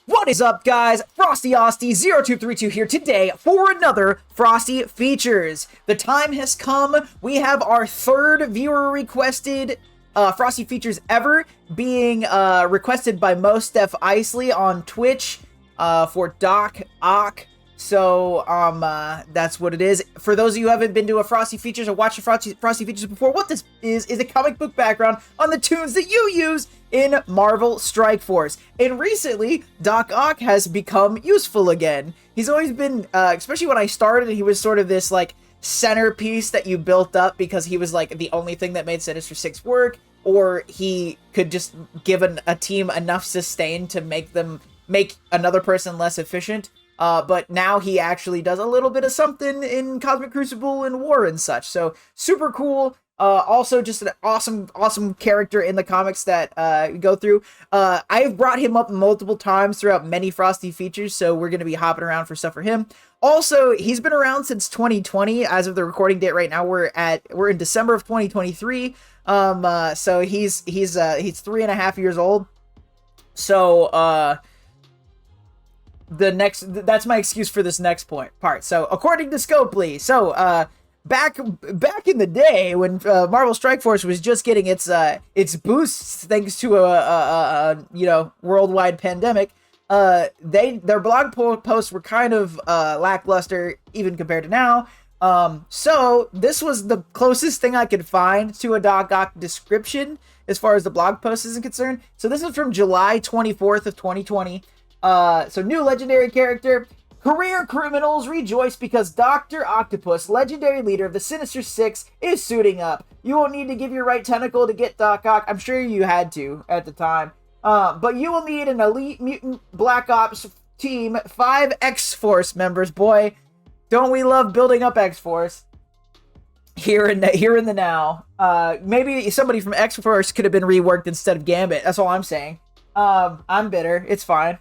What is up, guys? Frosty Osty 0232 here today for another Frosty Features. The time has come. We have our third viewer requested Frosty Features ever, being requested by MosDefEisley on Twitch for Doc Ock. So, that's what it is. For those of you who haven't been to a Frosty Features or watched a Frosty Features before, what this is a comic book background on the tunes that you use in Marvel Strike Force. And recently, Doc Ock has become useful again. He's always been, especially when I started, he was sort of this, like, centerpiece that you built up because he was, like, the only thing that made Sinister Six work, or he could just give a team enough sustain to make another person less efficient. But now he actually does a little bit of something in Cosmic Crucible and War and such. So, super cool. Also, just an awesome character in the comics that we go through. I've brought him up multiple times throughout many Frosty Features, so we're going to be hopping around for stuff for him. Also, he's been around since 2020. As of the recording date right now, we're in December of 2023. So he's 3.5 years old. So, that's my excuse for this next part. So, according to Scopely, back in the day when Marvel Strike Force was just getting its boosts thanks to a worldwide pandemic, their blog posts were kind of lackluster even compared to now. So this was the closest thing I could find to a Doc Ock description as far as the blog post is concerned. So this is from July 24th of 2020. So new legendary character. Career criminals rejoice because Doctor Octopus, legendary leader of the Sinister Six, is suiting up. You won't need to give your right tentacle to get Doc Ock. I'm sure you had to at the time. But you will need an elite mutant Black Ops team, 5 X-Force members. Boy, don't we love building up X-Force here in the now. Maybe somebody from X-Force could have been reworked instead of Gambit. That's all I'm saying. I'm bitter. It's fine.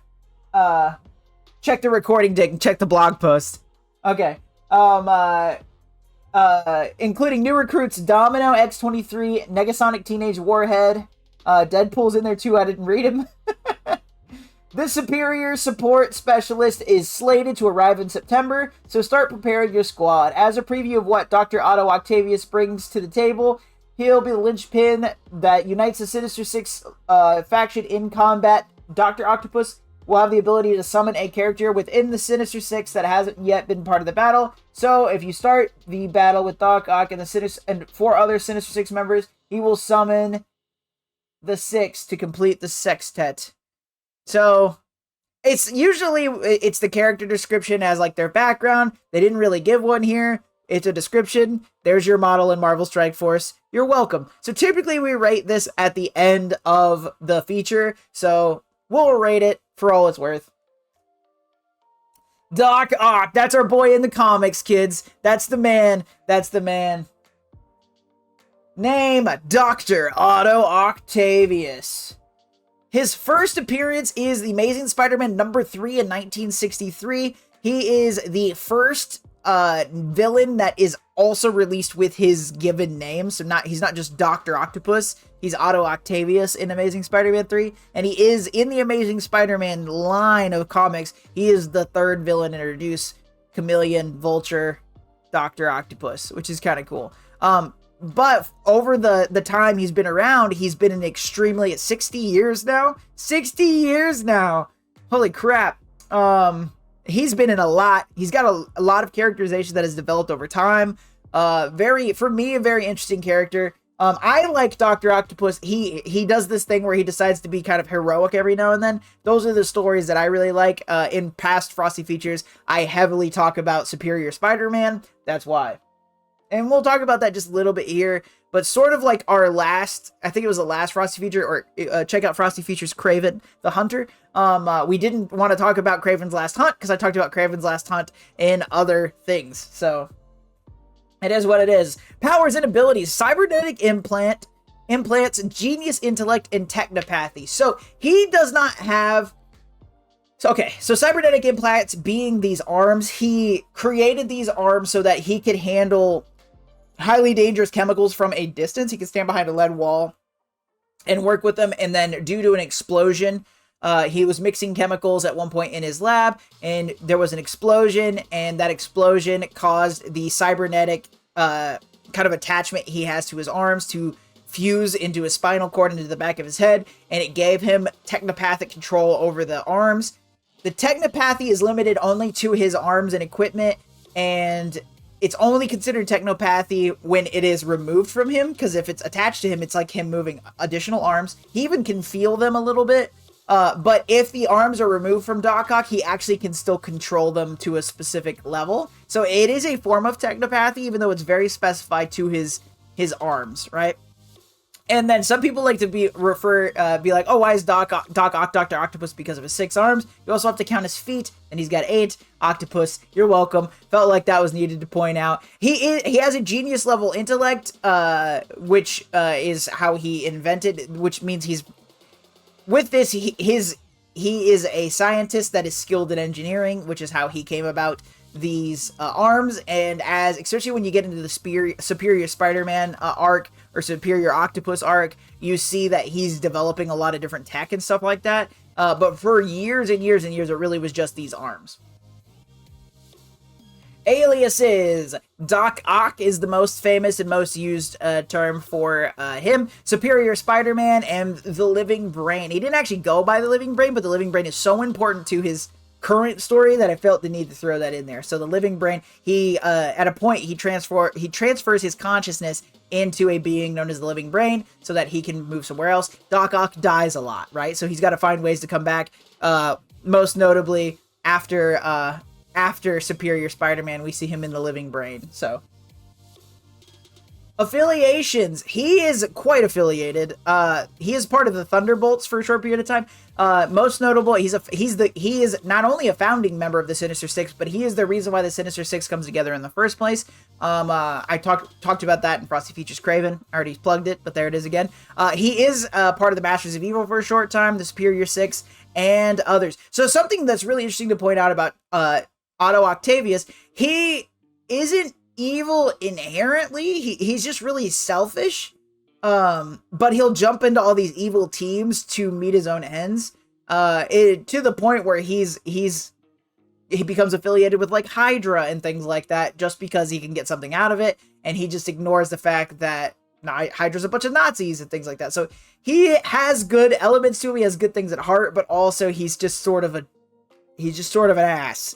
Check the recording date and check the blog post. Okay. Including new recruits Domino, X-23, Negasonic Teenage Warhead. Deadpool's in there too. I didn't read him. The Superior Support Specialist is slated to arrive in September, so start preparing your squad. As a preview of what Dr. Otto Octavius brings to the table, he'll be the linchpin that unites the Sinister Six faction in combat. Dr. Octopus will have the ability to summon a character within the Sinister Six that hasn't yet been part of the battle. So if you start the battle with Doc Ock and 4 other Sinister Six members, he will summon the 6 to complete the sextet. So it's usually the character description as like their background. They didn't really give one here. It's a description. There's your model in Marvel Strike Force. You're welcome. So typically we rate this at the end of the feature. So we'll rate it for all it's worth. Doc Ock, that's our boy in the comics, kids. That's the man. Name, Dr. Otto Octavius. His first appearance is The Amazing Spider-Man number 3 in 1963. He is the first villain that is also released with his given name. So he's not just Dr. Octopus. He's Otto Octavius in Amazing Spider-Man 3. And he is in the Amazing Spider-Man line of comics. He is the third villain introduced. Chameleon, Vulture, Dr. Octopus, which is kind of cool. But over the time he's been around, he's been in extremely 60 years now. 60 years now. Holy crap. He's been in a lot. He's got a lot of characterization that has developed over time. For me, a very interesting character. I like Dr. Octopus. He does this thing where he decides to be kind of heroic every now and then. Those are the stories that I really like. In past Frosty Features, I heavily talk about Superior Spider-Man. That's why. And we'll talk about that just a little bit here. But sort of like our last, I think it was the last Frosty Feature, or check out Frosty Features Kraven the Hunter. We didn't want to talk about Kraven's Last Hunt because I talked about Kraven's Last Hunt in other things. So it is what it is. Powers and abilities. Cybernetic implants, genius intellect, and technopathy. So he does not have... So cybernetic implants being these arms, he created these arms so that he could handle highly dangerous chemicals from a distance. He could stand behind a lead wall and work with them, and then due to an explosion, He was mixing chemicals at one point in his lab, and there was an explosion, and that explosion caused the cybernetic kind of attachment he has to his arms to fuse into his spinal cord into the back of his head, and it gave him technopathic control over the arms. The technopathy is limited only to his arms and equipment, and it's only considered technopathy when it is removed from him, because if it's attached to him, it's like him moving additional arms. He even can feel them a little bit, but if the arms are removed from Doc Ock, he actually can still control them to a specific level. So it is a form of technopathy, even though it's very specified to his arms, right? And then some people like to be like, oh, why is Doc Ock Doctor Octopus? Because of his 6 arms. You also have to count his feet, and he's got 8. Octopus, you're welcome. Felt like that was needed to point out. He has a genius level intellect, which is how he invented, which means he's with this. He is a scientist that is skilled in engineering, which is how he came about these arms. And especially when you get into the Superior Spider-Man arc, or Superior Octopus arc, you see that he's developing a lot of different tech and stuff like that. But for years and years and years, it really was just these arms. Aliases. Doc Ock is the most famous and most used term for him. Superior Spider-Man and the Living Brain. He didn't actually go by the Living Brain, but the Living Brain is so important to his current story that I felt the need to throw that in there. So the Living Brain, he at a point he transfers his consciousness into a being known as the Living Brain so that he can move somewhere else. Doc Ock dies a lot, right? So he's got to find ways to come back. Most notably after Superior Spider-Man, we see him in the Living Brain. So affiliations. He is quite affiliated. He is part of the Thunderbolts for a short period of time. Most notable, he is not only a founding member of the Sinister Six, but he is the reason why the Sinister Six comes together in the first place. I talked about that in Frosty Features Craven. I already plugged it, but there it is again. He is part of the Masters of Evil for a short time, the Superior Six, and others. So something that's really interesting to point out about Otto Octavius, he isn't evil inherently. He's just really selfish. But he'll jump into all these evil teams to meet his own ends. To the point where he becomes affiliated with like Hydra and things like that, just because he can get something out of it, and he just ignores the fact that Hydra's a bunch of Nazis and things like that. So he has good elements to him. He has good things at heart, but also he's just sort of an ass.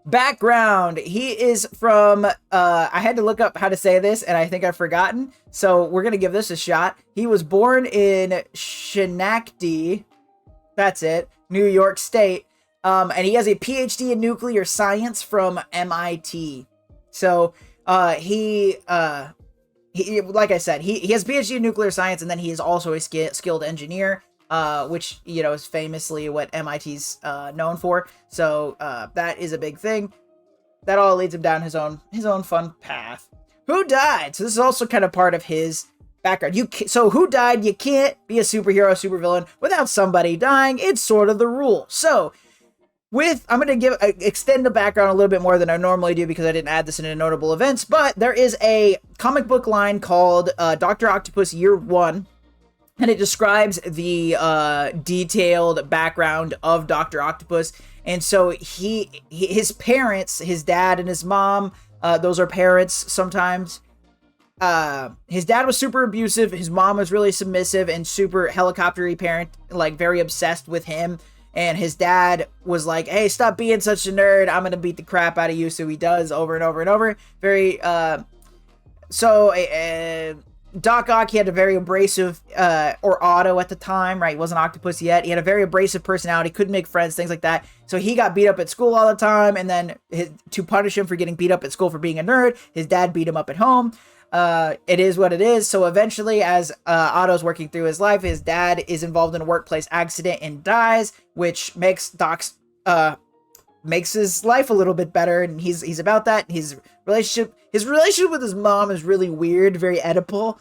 Background. He is from, I had to look up how to say this, and I think I've forgotten, so we're going to give this a shot. He was born in Schenectady, that's it, New York State, and he has a PhD in nuclear science from MIT. So, he like I said, he has a PhD in nuclear science, and then he is also a skilled engineer. Which, is famously what MIT's known for. So that is a big thing. That all leads him down his own fun path. Who died? So this is also kind of part of his background. So who died? You can't be a superhero, supervillain without somebody dying. It's sort of the rule. So I'm going to extend the background a little bit more than I normally do because I didn't add this into notable events. But there is a comic book line called Doctor Octopus Year 1. And it describes the detailed background of Dr. Octopus. And so his parents, his dad and his mom, those are parents sometimes. His dad was super abusive. His mom was really submissive and super helicopter-y parent, like very obsessed with him. And his dad was like, hey, stop being such a nerd. I'm going to beat the crap out of you. So he does over and over and over. Doc Ock, he had a very abrasive, or Otto at the time, right? He wasn't Octopus yet. He had a very abrasive personality, couldn't make friends, things like that. So he got beat up at school all the time, and then to punish him for getting beat up at school for being a nerd, his dad beat him up at home. It is what it is. So eventually, as Otto's working through his life, his dad is involved in a workplace accident and dies, which makes makes his life a little bit better, and he's about that. His relationship with his mom is really weird, very Oedipal.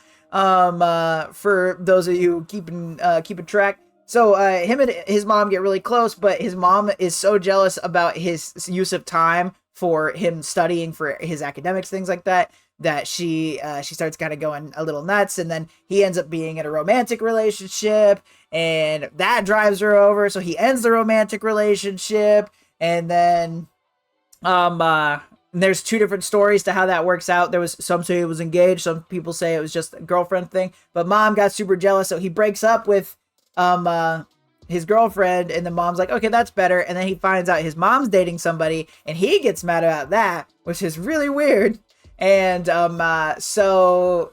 For those of you keeping track. So him and his mom get really close, but his mom is so jealous about his use of time for him studying for his academics, things like that that she starts kind of going a little nuts, and then he ends up being in a romantic relationship, and that drives her over, so he ends the romantic relationship, and then there's two different stories to how that works out. There was some say it was engaged, some people say it was just a girlfriend thing, but mom got super jealous, so he breaks up with his girlfriend, and the mom's like, okay, that's better, and then he finds out his mom's dating somebody, and he gets mad about that, which is really weird. And so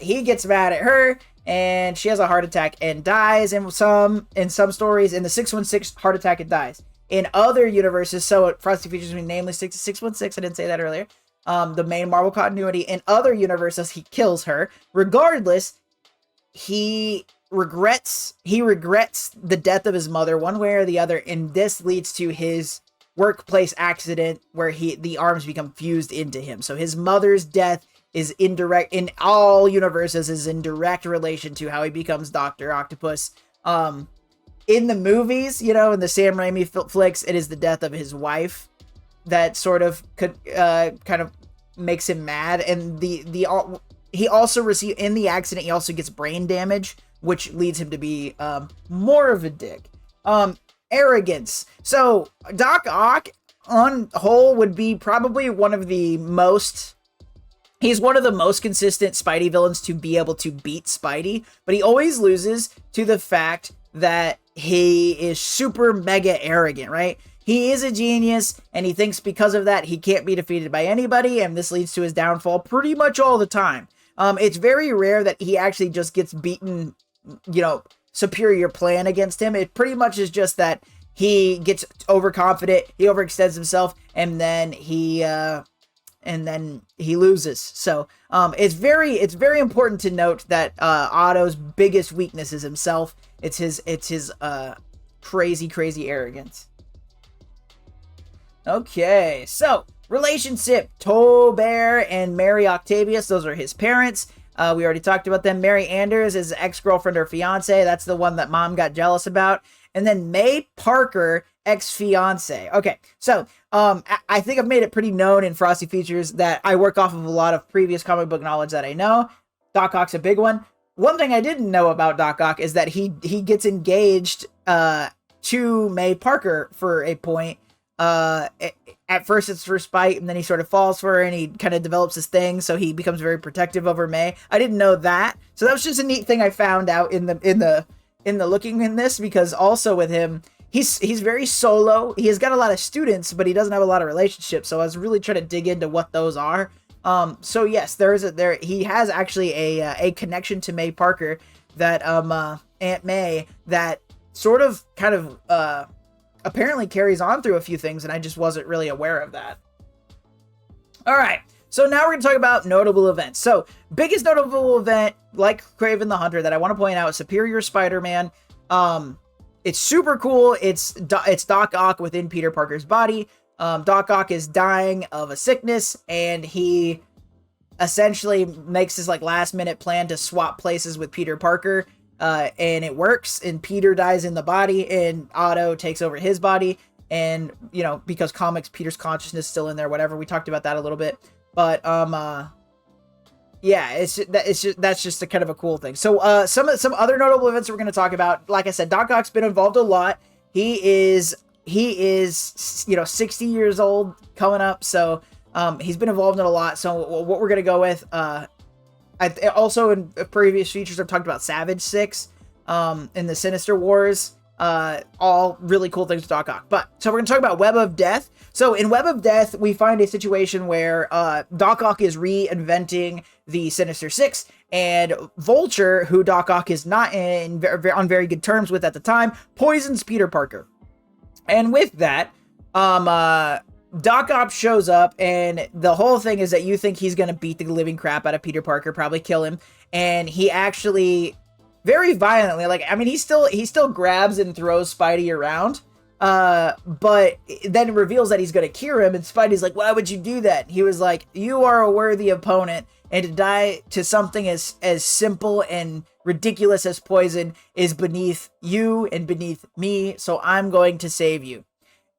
he gets mad at her, and she has a heart attack and dies. In some stories, in the 616 heart attack, it dies. In other universes, so Frosty features me, namely 616. I didn't say that earlier. The main Marvel continuity. In other universes, he kills her. Regardless, he regrets the death of his mother one way or the other, and this leads to his workplace accident where the arms become fused into him. So his mother's death is indirect in all universes, is in direct relation to how he becomes Dr. Octopus. In the movies, in the Sam Raimi flicks, it is the death of his wife that sort of could kind of makes him mad. And he also received, in the accident, he also gets brain damage, which leads him to be more of a dick. Arrogance. So Doc Ock on whole would be probably one of the most consistent Spidey villains to be able to beat Spidey, but he always loses to the fact that he is super mega arrogant, right? He is a genius, and he thinks because of that he can't be defeated by anybody, and this leads to his downfall pretty much all the time. It's very rare that he actually just gets beaten, superior plan against him. It pretty much is just that he gets overconfident, he overextends himself, and then he loses. So it's very important to note that Otto's biggest weakness is himself. It's his crazy arrogance. Okay, so relationship, Tobert and Mary Octavius, those are his parents. We already talked about them. Mary Anders is ex-girlfriend or fiance. That's the one that mom got jealous about. And then May Parker, ex-fiance. Okay, so I think I've made it pretty known in Frosty Features that I work off of a lot of previous comic book knowledge that I know. Doc Ock's a big one. One thing I didn't know about Doc Ock is that he gets engaged to May Parker for a point. At first it's for spite, and then he sort of falls for her, and he kind of develops his thing, so he becomes very protective over May. I didn't know that, so that was just a neat thing I found out in the looking in this, because also with him, he's very solo. He has got a lot of students, but he doesn't have a lot of relationships, so I was really trying to dig into what those are. So yes, he has actually a connection to May Parker, that Aunt May, that sort of kind of apparently carries on through a few things, and I just wasn't really aware of that. All right, so now we're going to talk about notable events. So, biggest notable event, like Kraven the Hunter, that I want to point out is Superior Spider-Man. It's super cool. It's Doc Ock within Peter Parker's body. Doc Ock is dying of a sickness, and he essentially makes his last minute plan to swap places with Peter Parker. And it works, and Peter dies in the body, and Otto takes over his body, and because comics, Peter's consciousness is still in there, whatever. We talked about that a little bit, but yeah, that's just a kind of a cool thing. So some other notable events we're going to talk about. Like I said, Doc Ock's been involved a lot. He is 60 years old coming up, so he's been involved in a lot. So what we're going to go with, also in previous features, I've talked about Savage 6, in the Sinister Wars, all really cool things to Doc Ock. But, so we're going to talk about Web of Death. So in Web of Death, we find a situation where Doc Ock is reinventing the Sinister Six, and Vulture, who Doc Ock is not on very good terms with at the time, poisons Peter Parker. And with that, Doc Ock shows up, and the whole thing is that you think he's going to beat the living crap out of Peter Parker, probably kill him, and he actually very violently, he still grabs and throws Spidey around, but then reveals that he's going to cure him, and Spidey's like, why would you do that? He was like, you are a worthy opponent, and to die to something as simple and ridiculous as poison is beneath you and beneath me, so I'm going to save you.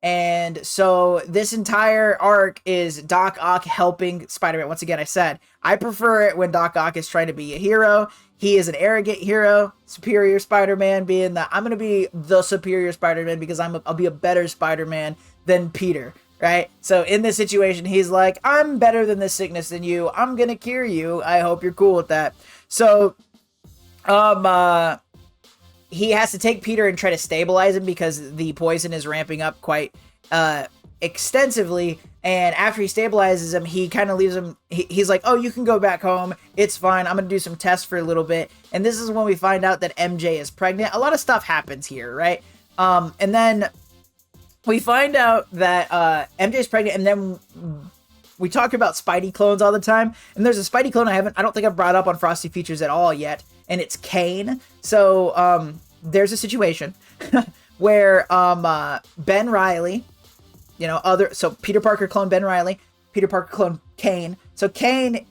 And so this entire arc is Doc Ock helping Spider-Man. Once again, I said, I prefer it when Doc Ock is trying to be a hero. He is an arrogant hero, superior Spider-Man, being that I'm going to be the superior Spider-Man because I'll be a better Spider-Man than Peter, right? So in this situation, he's like, I'm better than this sickness than you. I'm going to cure you. I hope you're cool with that. So, he has to take Peter and try to stabilize him because the poison is ramping up quite extensively. And after he stabilizes him, he kind of leaves him. He's like, oh, you can go back home. It's fine. I'm going to do some tests for a little bit. And this is when we find out that MJ is pregnant. A lot of stuff happens here, right? And then we find out that MJ's pregnant. And then we talk about Spidey clones all the time. And there's a Spidey clone I don't think I've brought up on Frosty Features at all yet. And it's Kane. So there's a situation where Ben Reilly, so Peter Parker clone Ben Reilly, Peter Parker clone Kane. So Kane,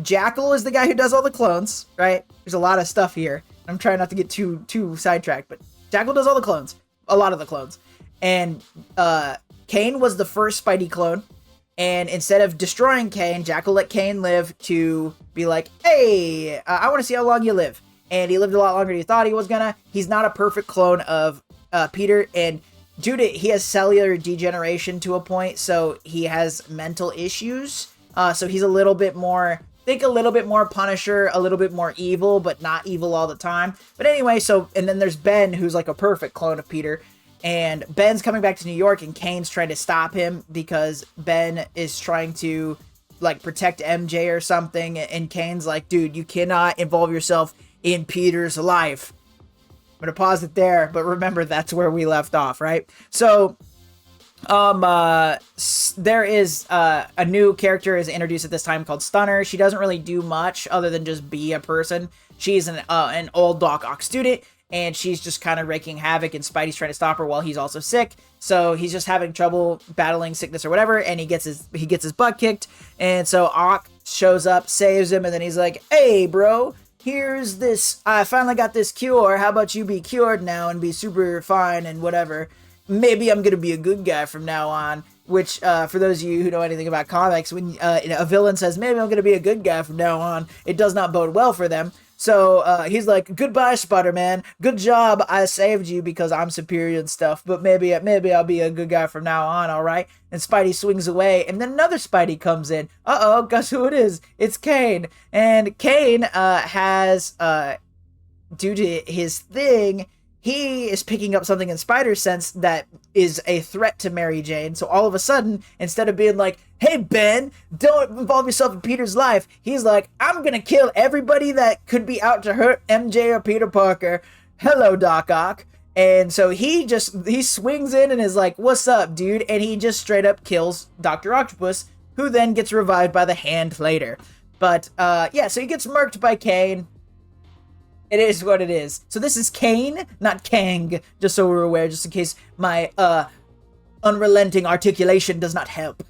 Jackal is the guy who does all the clones, right? There's a lot of stuff here. I'm trying not to get too sidetracked, but Jackal does all the clones, a lot of the clones. And Kane was the first Spidey clone. And instead of destroying Kane, Jackal let Kane live to be like, hey, I want to see how long you live. And he lived a lot longer than he thought he was gonna. He's not a perfect clone of Peter. And due to, he has cellular degeneration to a point, so he has mental issues. So he's a little bit more, a little bit more Punisher, a little bit more evil, but not evil all the time. But anyway, and then there's Ben, who's like a perfect clone of Peter. And Ben's coming back to New York, and Kane's trying to stop him because Ben is trying to, like, protect MJ or something. And Kane's like, dude, you cannot involve yourself in Peter's life. I'm going to pause it there, but remember, that's where we left off, right? So, there is, a new character is introduced at this time called Stunner. She doesn't really do much other than just be a person. She's an old Doc Ock student. And she's just kind of wreaking havoc, and Spidey's trying to stop her while he's also sick. So he's just having trouble battling sickness or whatever, and he gets his butt kicked. And so Ock shows up, saves him, and then he's like, hey, bro, here's this. I finally got this cure. How about you be cured now and be super fine and whatever? Maybe I'm going to be a good guy from now on. Which, for those of you who know anything about comics, when a villain says, maybe I'm going to be a good guy from now on, it does not bode well for them. So, he's like, goodbye, Spider-Man. Good job. I saved you because I'm superior and stuff. But maybe I'll be a good guy from now on, all right? And Spidey swings away. And then another Spidey comes in. Uh-oh, guess who it is? It's Kane. And Kane has, due to his thing, he is picking up something in Spider's sense that is a threat to Mary Jane. So all of a sudden, instead of being like, hey, Ben, don't involve yourself in Peter's life, he's like, I'm going to kill everybody that could be out to hurt MJ or Peter Parker. Hello, Doc Ock. And so he swings in and is like, what's up, dude? And he just straight up kills Dr. Octopus, who then gets revived by the Hand later. But, yeah, so he gets murked by Kane. It is what it is. So this is Kane, not Kang, just so we're aware, just in case my unrelenting articulation does not help.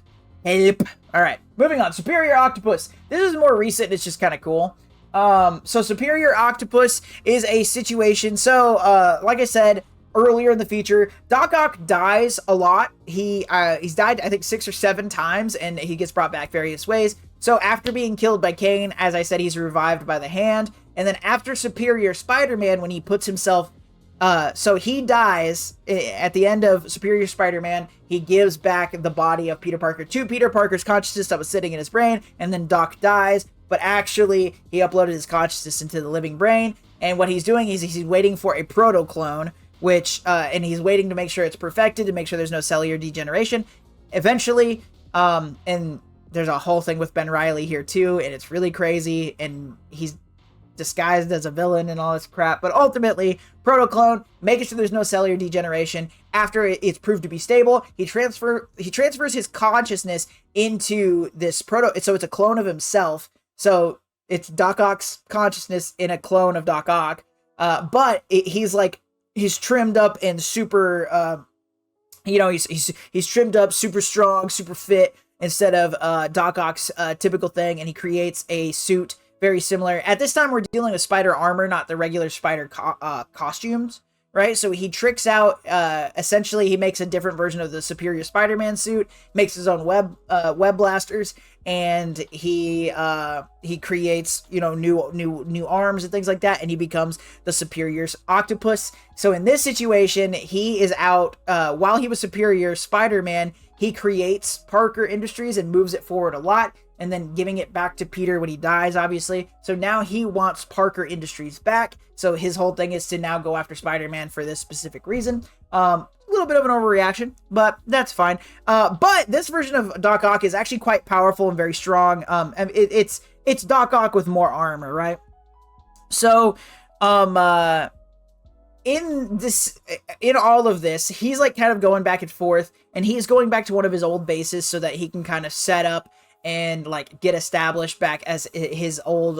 Alright, moving on. Superior Octopus. This is more recent, it's just kind of cool. So Superior Octopus is a situation, so, like I said earlier in the feature, Doc Ock dies a lot. He's died, I think, 6 or 7 times, and he gets brought back various ways. So after being killed by Kane, as I said, he's revived by the Hand. And then after Superior Spider-Man, when he puts himself... so he dies at the end of Superior Spider-Man. He gives back the body of Peter Parker to Peter Parker's consciousness that was sitting in his brain. And then Doc dies. But actually, he uploaded his consciousness into the living brain. And what he's doing is he's waiting for a proto-clone. Which, and he's waiting to make sure it's perfected, to make sure there's no cellular degeneration. Eventually, and there's a whole thing with Ben Reilly here too. And it's really crazy. And he's disguised as a villain and all this crap, but ultimately, Protoclone, making sure there's no cellular degeneration. After it's proved to be stable, he transfers his consciousness into this so it's a clone of himself. So it's Doc Ock's consciousness in a clone of Doc Ock, but he's trimmed up and super, he's trimmed up, super strong, super fit, instead of Doc Ock's typical thing, and he creates a suit very similar. At this time, we're dealing with spider armor, not the regular spider costumes, right? So he tricks out, essentially he makes a different version of the Superior Spider-Man suit, makes his own web blasters, and he creates, you know, new arms and things like that, and he becomes the Superior Octopus. So in this situation, he is out, while he was Superior Spider-Man, he creates Parker Industries and moves it forward a lot, and then giving it back to Peter when he dies, obviously. So now he wants Parker Industries back. So his whole thing is to now go after Spider-Man for this specific reason. A little bit of an overreaction, but that's fine. But this version of Doc Ock is actually quite powerful and very strong. It's Doc Ock with more armor, right? So, in all of this, he's like kind of going back and forth, and he's going back to one of his old bases so that he can kind of set up and like get established back as his old,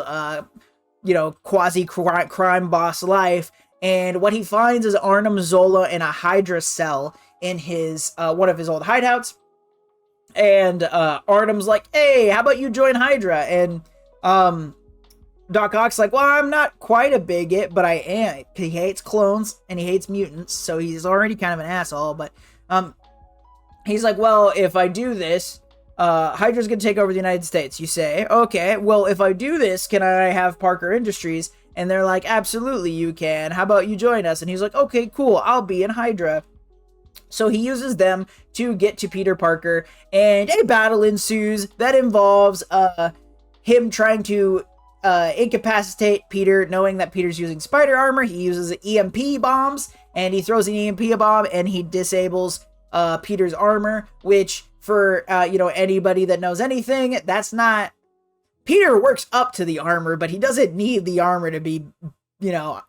you know, quasi crime boss life. And what he finds is Arnim Zola in a Hydra cell in his one of his old hideouts. And Arnim's like, "Hey, how about you join Hydra?" And Doc Ock's like, "Well, I'm not quite a bigot, but I am." He hates clones and he hates mutants, so he's already kind of an asshole. But he's like, "Well, if I do this, Hydra's gonna take over the United States." You say, "Okay, well, if I do this, can I have Parker Industries?" And they're like, "Absolutely, you can. How about you join us?" And he's like, "Okay, cool. I'll be in Hydra." So he uses them to get to Peter Parker, and a battle ensues that involves him trying to incapacitate Peter, knowing that Peter's using spider armor. He uses EMP bombs, and he throws an EMP bomb, and he disables Peter's armor, which for, you know, anybody that knows anything, that's not... Peter works up to the armor, but he doesn't need the armor to be, you know,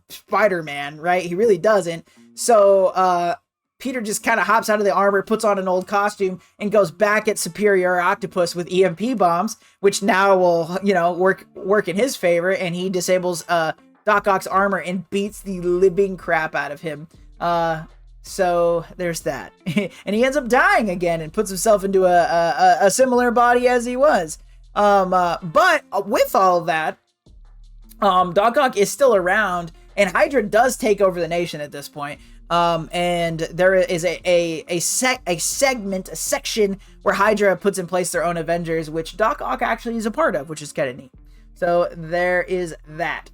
Spider-Man, right? He really doesn't. So, Peter just kind of hops out of the armor, puts on an old costume, and goes back at Superior Octopus with EMP bombs, which now will, you know, work in his favor, and he disables Doc Ock's armor and beats the living crap out of him. So there's that. And he ends up dying again and puts himself into a similar body as he was. But with all of that, Doc Ock is still around, and Hydra does take over the nation at this point. And there is a section where Hydra puts in place their own Avengers, which Doc Ock actually is a part of, which is kind of neat. So there is that.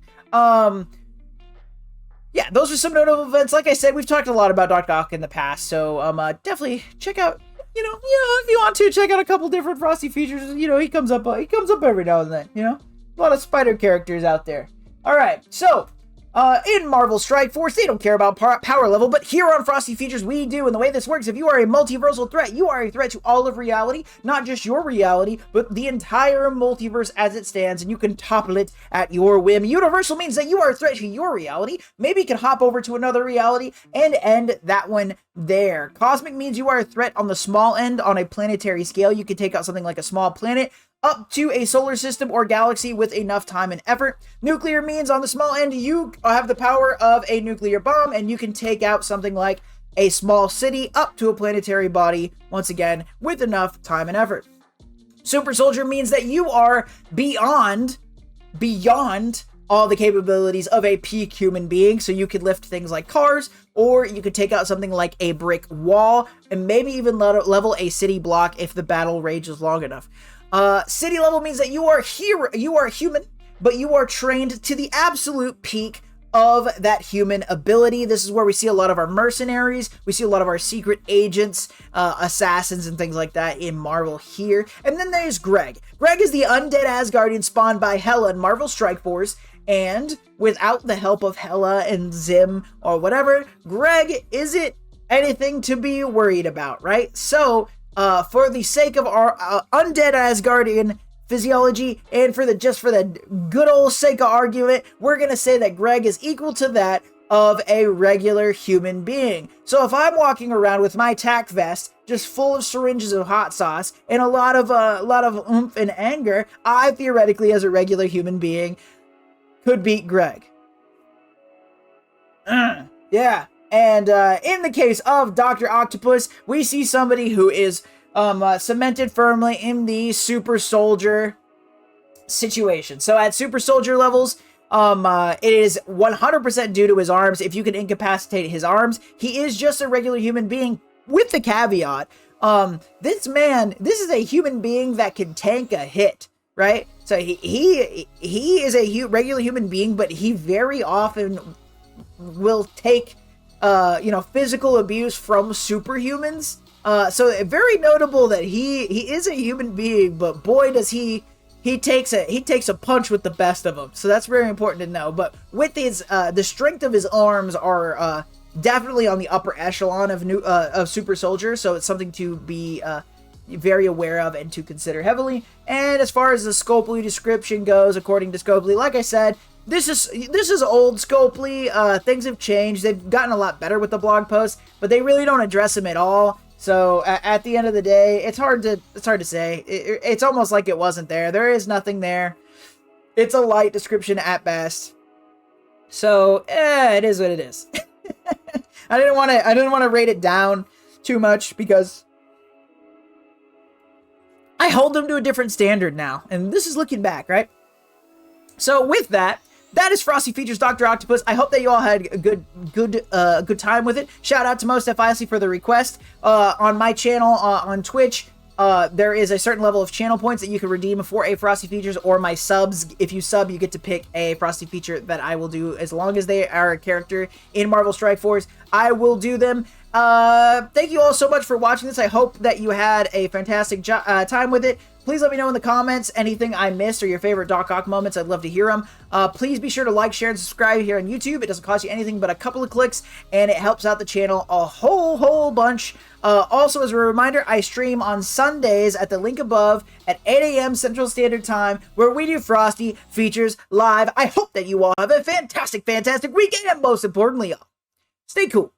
Yeah, those are some notable events. Like I said, we've talked a lot about Doc Ock in the past, so definitely check out, you know, if you want to check out a couple different Frosty features. You know, he comes up every now and then. You know, a lot of spider characters out there. All right, so. In Marvel Strike Force, they don't care about power level, but here on Frosty Features, we do. And the way this works, if you are a multiversal threat, you are a threat to all of reality, not just your reality, but the entire multiverse as it stands, and you can topple it at your whim. Universal means that you are a threat to your reality. Maybe you can hop over to another reality and end that one there. Cosmic means you are a threat on the small end on a planetary scale. You can take out something like a small planet, up to a solar system or galaxy with enough time and effort. Nuclear means on the small end, you have the power of a nuclear bomb, and you can take out something like a small city up to a planetary body, once again, with enough time and effort. Super Soldier means that you are beyond all the capabilities of a peak human being, so you could lift things like cars, or you could take out something like a brick wall, and maybe even level a city block if the battle rages long enough. City level means that you are human, but you are trained to the absolute peak of that human ability. This is where we see a lot of our mercenaries, we see a lot of our secret agents, assassins, and things like that in Marvel here. And then there's Greg. Greg is the undead Asgardian spawned by Hela in Marvel Strike Force, and without the help of Hela and Zim or whatever, Greg isn't anything to be worried about, right? So, for the sake of our undead Asgardian physiology, and for the good old sake of argument, we're gonna say that Greg is equal to that of a regular human being. So if I'm walking around with my tack vest just full of syringes of hot sauce and a lot of oomph and anger, I theoretically, as a regular human being, could beat Greg. Yeah. And in the case of Dr. Octopus, we see somebody who is cemented firmly in the super soldier situation. So at super soldier levels, It is 100% due to his arms. If you can incapacitate his arms, he is just a regular human being, with the caveat, this is a human being that can tank a hit, right? So he is a regular human being, but he very often will take, physical abuse from superhumans. So very notable that he is a human being, but boy does he takes a punch with the best of them. So that's very important to know. But with his the strength of his arms are definitely on the upper echelon of super soldier. So it's something to be very aware of and to consider heavily. And as far as the Scopely description goes, according to Scopely, like I said, this is old Scopely. Things have changed. They've gotten a lot better with the blog posts, but they really don't address them at all. So at the end of the day, it's hard to say. It's almost like it wasn't there. There is nothing there. It's a light description at best. So it is what it is. I didn't want to rate it down too much because I hold them to a different standard now, and this is looking back, right? So with that is Frosty Features Doctor Octopus. I hope that you all had a good time with it. Shout out to MosDefEisley for the request. On my channel on Twitch, there is a certain level of channel points that you can redeem for a Frosty Features or my subs. If you sub, you get to pick a Frosty Feature that I will do as long as they are a character in Marvel Strike Force. I will do them. Thank you all so much for watching this. I hope that you had a fantastic time with it. Please let me know in the comments anything I missed or your favorite Doc Ock moments. I'd love to hear them. Please be sure to like, share, and subscribe here on YouTube. It doesn't cost you anything but a couple of clicks, and it helps out the channel a whole bunch. Also, as a reminder, I stream on Sundays at the link above at 8 a.m. Central Standard Time, where we do Frosty Features live. I hope that you all have a fantastic weekend, and most importantly, stay cool.